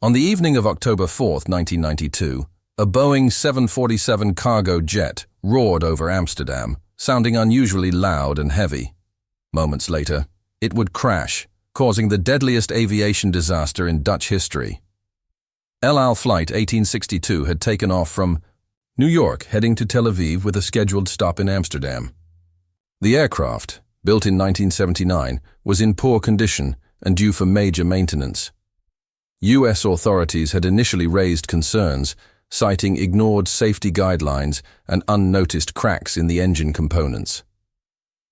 On the evening of October 4, 1992, a Boeing 747 cargo jet roared over Amsterdam, sounding unusually loud and heavy. Moments later, it would crash, causing the deadliest aviation disaster in Dutch history. El Al Flight 1862 had taken off from New York, heading to Tel Aviv with a scheduled stop in Amsterdam. The aircraft, built in 1979, was in poor condition and due for major maintenance. U.S. authorities had initially raised concerns, citing ignored safety guidelines and unnoticed cracks in the engine components.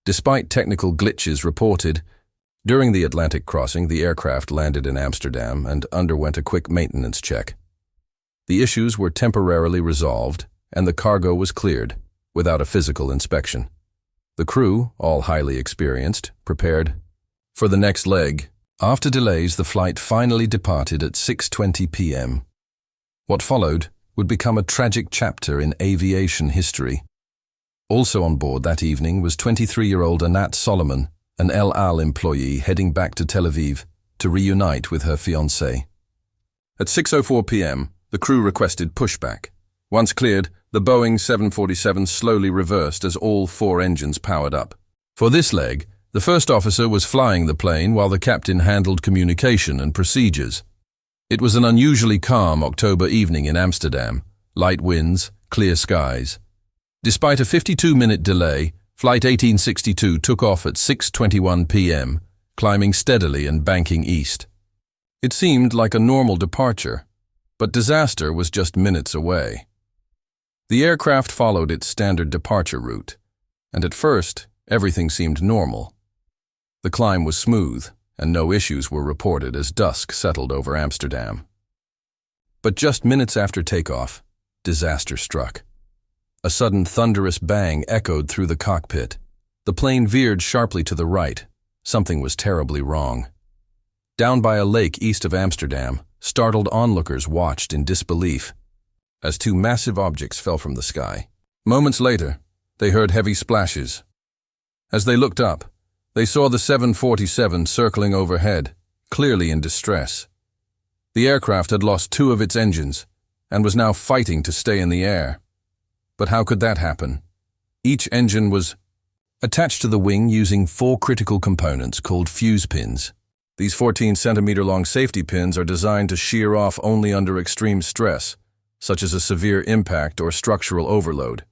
Despite technical glitches reported, during the Atlantic crossing, the aircraft landed in Amsterdam and underwent a quick maintenance check. The issues were temporarily resolved, and the cargo was cleared, without a physical inspection. The crew, all highly experienced, prepared for the next leg. After delays, the flight finally departed at 6:20 p.m. What followed would become a tragic chapter in aviation history. Also on board that evening was 23-year-old Anat Solomon, an El Al employee heading back to Tel Aviv to reunite with her fiancé. At 6:04 p.m., the crew requested pushback. Once cleared, the Boeing 747 slowly reversed as all 4 engines powered up. For this leg, the first officer was flying the plane while the captain handled communication and procedures. It was an unusually calm October evening in Amsterdam, light winds, clear skies. Despite a 52-minute delay, Flight 1862 took off at 6:21 p.m., climbing steadily and banking east. It seemed like a normal departure, but disaster was just minutes away. The aircraft followed its standard departure route, and at first, everything seemed normal. The climb was smooth, and no issues were reported as dusk settled over Amsterdam. But just minutes after takeoff, disaster struck. A sudden thunderous bang echoed through the cockpit. The plane veered sharply to the right. Something was terribly wrong. Down by a lake east of Amsterdam, startled onlookers watched in disbelief as 2 massive objects fell from the sky. Moments later, they heard heavy splashes. As they looked up, they saw the 747 circling overhead, clearly in distress. The aircraft had lost 2 of its engines and was now fighting to stay in the air. But how could that happen? Each engine was attached to the wing using 4 critical components called fuse pins. These 14-centimeter-long safety pins are designed to shear off only under extreme stress, such as a severe impact or structural overload.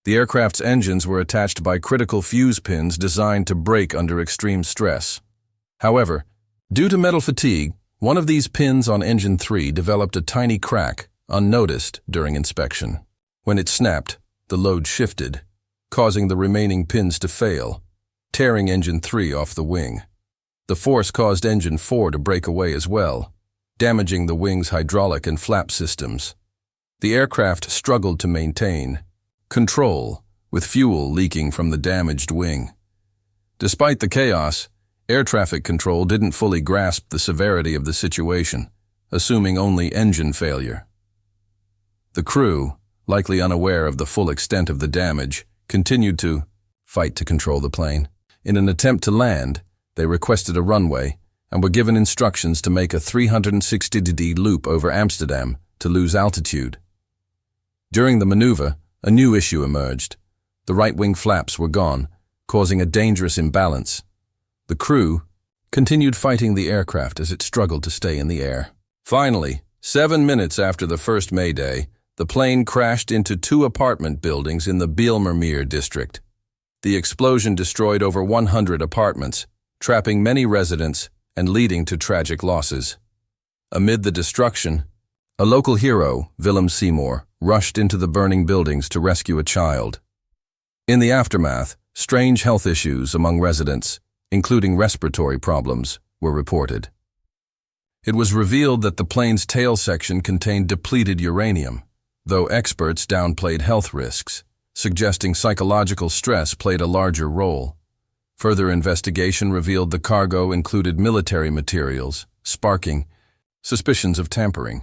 The aircraft's engines were attached by critical fuse pins designed to break under extreme stress. However, due to metal fatigue, one of these pins on engine 3 developed a tiny crack, unnoticed during inspection. When it snapped, the load shifted, causing the remaining pins to fail, tearing engine 3 off the wing. The force caused engine 4 to break away as well, damaging the wing's hydraulic and flap systems. The aircraft struggled to maintain control, with fuel leaking from the damaged wing. Despite the chaos, air traffic control didn't fully grasp the severity of the situation, assuming only engine failure. The crew, likely unaware of the full extent of the damage, continued to fight to control the plane. In an attempt to land, they requested a runway and were given instructions to make a 360-degree loop over Amsterdam to lose altitude. During the maneuver, a new issue emerged. The right-wing flaps were gone, causing a dangerous imbalance. The crew continued fighting the aircraft as it struggled to stay in the air. Finally, 7 minutes after the first Mayday, the plane crashed into 2 apartment buildings in the Bijlmermeer district. The explosion destroyed over 100 apartments, trapping many residents and leading to tragic losses. Amid the destruction, a local hero, Willem Seymour, rushed into the burning buildings to rescue a child. In the aftermath, strange health issues among residents, including respiratory problems, were reported. It was revealed that the plane's tail section contained depleted uranium, though experts downplayed health risks, suggesting psychological stress played a larger role. Further investigation revealed the cargo included military materials, sparking suspicions of tampering.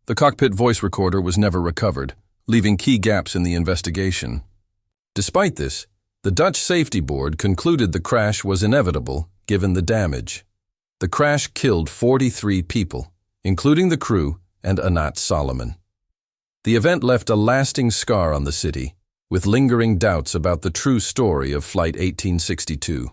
The cockpit voice recorder was never recovered, leaving key gaps in the investigation. Despite this, the Dutch Safety Board concluded the crash was inevitable given the damage. The crash killed 43 people, including the crew and Anat Solomon. The event left a lasting scar on the city, with lingering doubts about the true story of Flight 1862.